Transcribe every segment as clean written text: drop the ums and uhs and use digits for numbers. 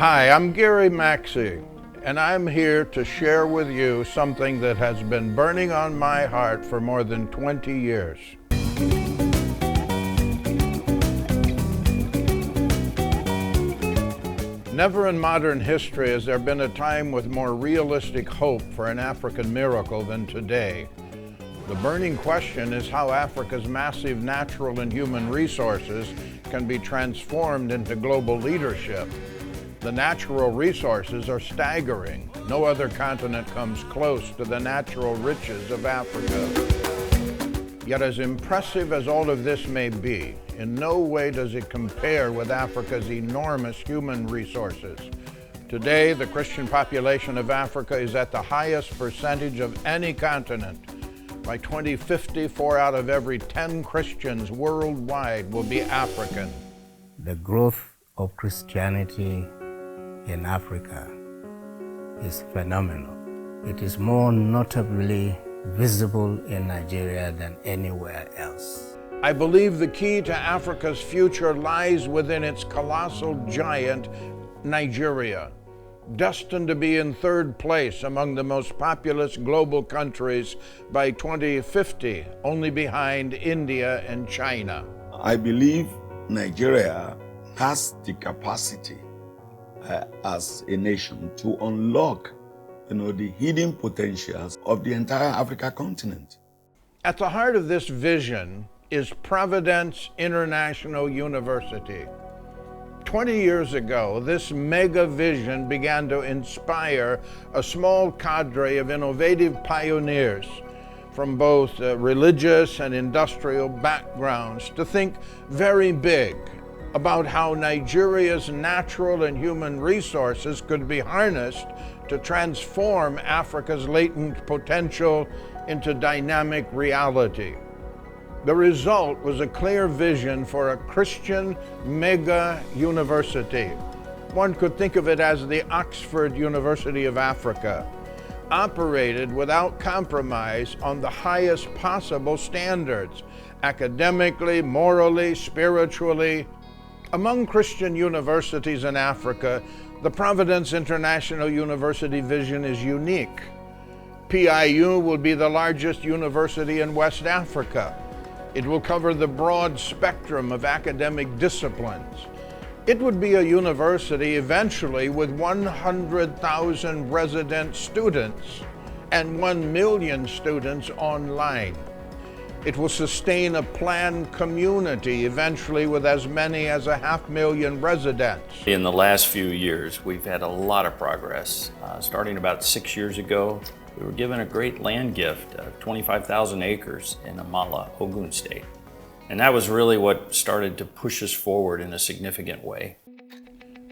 Hi, I'm Gary Maxey, and I'm here to share with you something that has been burning on my heart for more than 20 years. Never in modern history has there been a time with more realistic hope for an African miracle than today. The burning question is how Africa's massive natural and human resources can be transformed into global leadership. The natural resources are staggering. No other continent comes close to the natural riches of Africa. Yet as impressive as all of this may be, in no way does it compare with Africa's enormous human resources. Today, the Christian population of Africa is at the highest percentage of any continent. By 2050, 4 out of every 10 Christians worldwide will be African. The growth of Christianity in Africa is phenomenal. It is more notably visible in Nigeria than anywhere else. I believe the key to Africa's future lies within its colossal giant, Nigeria, destined to be in third place among the most populous global countries by 2050, only behind India and China. I believe Nigeria has the capacity as a nation to unlock the hidden potentials of the entire Africa continent. At the heart of this vision is Providence International University. 20 years ago, this mega vision began to inspire a small cadre of innovative pioneers from both religious and industrial backgrounds to think very big about how Nigeria's natural and human resources could be harnessed to transform Africa's latent potential into dynamic reality. The result was a clear vision for a Christian mega university. One could think of it as the Oxford University of Africa, operated without compromise on the highest possible standards, academically, morally, spiritually. Among Christian universities in Africa, the Providence International University vision is unique. PIU will be the largest university in West Africa. It will cover the broad spectrum of academic disciplines. It would be a university eventually with 100,000 resident students and 1 million students online. It will sustain a planned community eventually with as many as 500,000 residents. In the last few years, we've had a lot of progress. Starting about 6 years ago, we were given a great land gift of 25,000 acres in Amala, Ogun State. And that was really what started to push us forward in a significant way.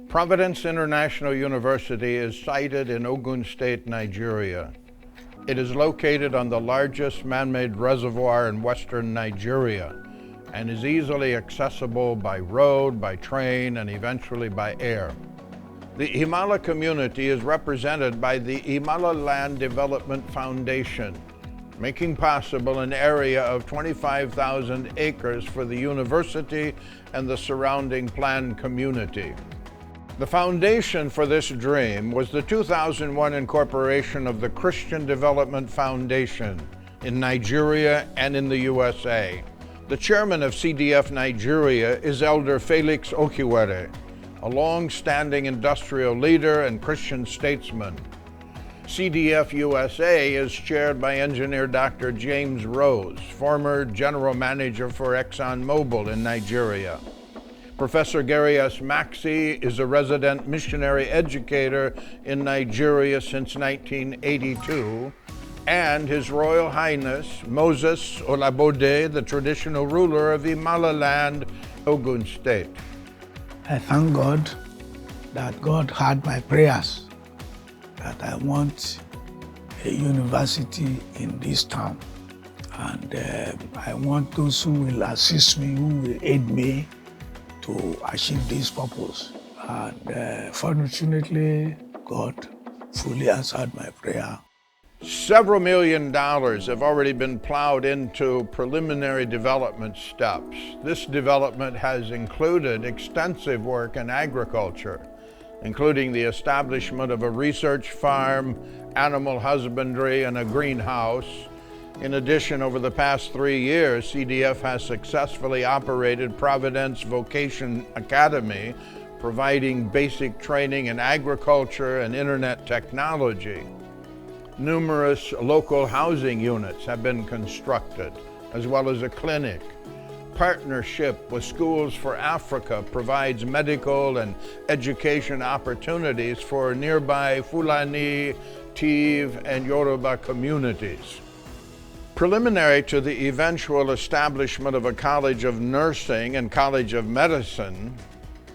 Providence International University is sited in Ogun State, Nigeria. It is located on the largest man-made reservoir in western Nigeria and is easily accessible by road, by train, and eventually by air. The Imala community is represented by the Imala Land Development Foundation, making possible an area of 25,000 acres for the university and the surrounding planned community. The foundation for this dream was the 2001 incorporation of the Christian Development Foundation in Nigeria and in the USA. The chairman of CDF Nigeria is Elder Felix Okiwere, a long-standing industrial leader and Christian statesman. CDF USA is chaired by engineer Dr. James Rose, former general manager for ExxonMobil in Nigeria. Professor Gary S. Maxey is a resident missionary educator in Nigeria since 1982, and His Royal Highness Moses Olabode, the traditional ruler of Imala Land, Ogun State. I thank God that God heard my prayers, that I want a university in this town. And I want those who will assist me, who will aid me to achieve this purpose. And fortunately, God fully answered my prayer. Several $1 million have already been plowed into preliminary development steps. This development has included extensive work in agriculture, including the establishment of a research farm, animal husbandry, and a greenhouse. In addition, over the past 3 years, CDF has successfully operated Providence Vocation Academy, providing basic training in agriculture and internet technology. Numerous local housing units have been constructed, as well as a clinic. Partnership with Schools for Africa provides medical and education opportunities for nearby Fulani, Tiv, and Yoruba communities. Preliminary to the eventual establishment of a College of Nursing and College of Medicine,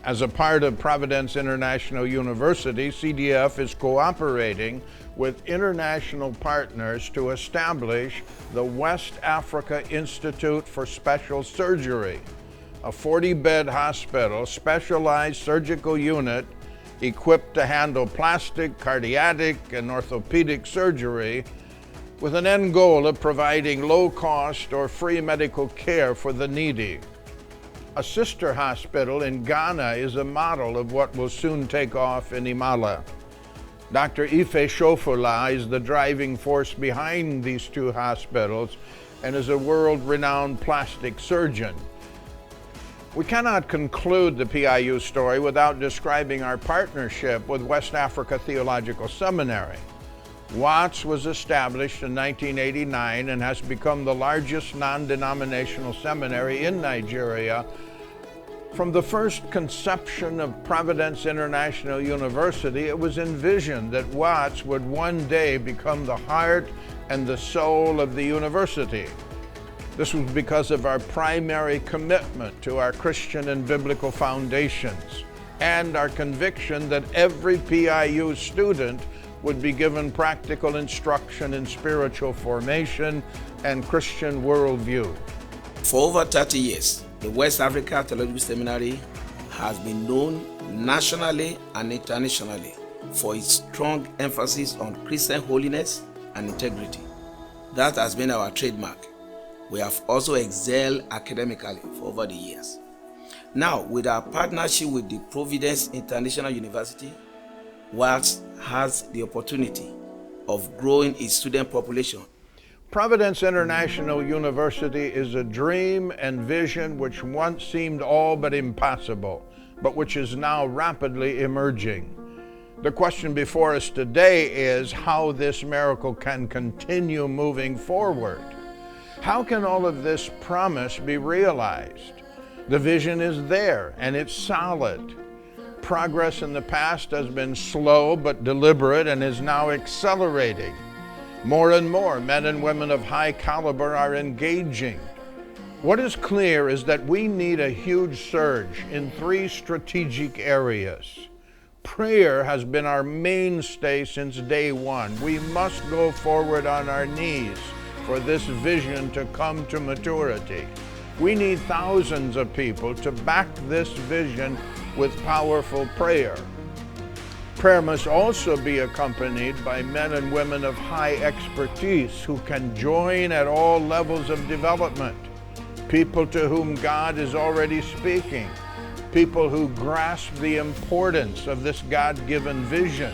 as a part of Providence International University, CDF is cooperating with international partners to establish the West Africa Institute for Special Surgery, a 40-bed hospital, specialized surgical unit equipped to handle plastic, cardiac, and orthopedic surgery, with an end goal of providing low-cost or free medical care for the needy. A sister hospital in Ghana is a model of what will soon take off in Imala. Dr. Ife Shofola is the driving force behind these two hospitals and is a world-renowned plastic surgeon. We cannot conclude the PIU story without describing our partnership with West Africa Theological Seminary. WATS was established in 1989 and has become the largest non-denominational seminary in Nigeria. From the first conception of Providence International University, it was envisioned that WATS would one day become the heart and the soul of the university. This was because of our primary commitment to our Christian and biblical foundations and our conviction that every PIU student would be given practical instruction in spiritual formation and Christian worldview. For over 30 years, the West Africa Theological Seminary has been known nationally and internationally for its strong emphasis on Christian holiness and integrity. That has been our trademark. We have also excelled academically for over the years. Now, with our partnership with the Providence International University, WATS has the opportunity of growing its student population. Providence International University is a dream and vision which once seemed all but impossible, but which is now rapidly emerging. The question before us today is how this miracle can continue moving forward. How can all of this promise be realized? The vision is there and it's solid. Progress in the past has been slow but deliberate and is now accelerating. More and more men and women of high caliber are engaging. What is clear is that we need a huge surge in 3 strategic areas. Prayer has been our mainstay since day one. We must go forward on our knees for this vision to come to maturity. We need thousands of people to back this vision with powerful prayer. Prayer must also be accompanied by men and women of high expertise who can join at all levels of development, people to whom God is already speaking, people who grasp the importance of this God-given vision.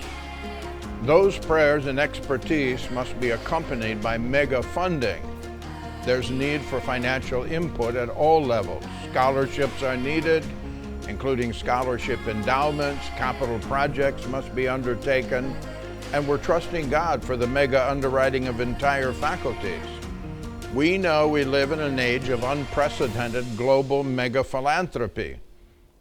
Those prayers and expertise must be accompanied by mega funding. There's need for financial input at all levels. Scholarships are needed, including scholarship endowments. Capital projects must be undertaken, and we're trusting God for the mega underwriting of entire faculties. We know we live in an age of unprecedented global mega philanthropy.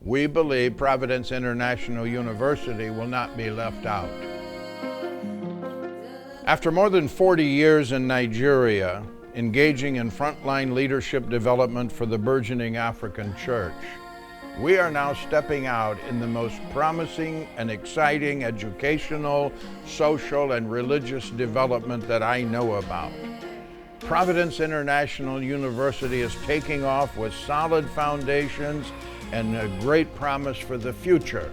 We believe Providence International University will not be left out. After more than 40 years in Nigeria, engaging in frontline leadership development for the burgeoning African church, we are now stepping out in the most promising and exciting educational, social, and religious development that I know about. Providence International University is taking off with solid foundations and a great promise for the future.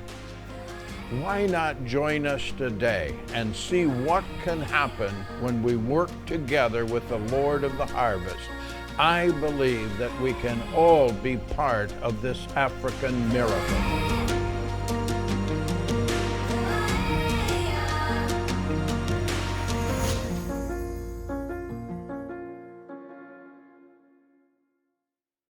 Why not join us today and see what can happen when we work together with the Lord of the harvest? I believe that we can all be part of this African miracle.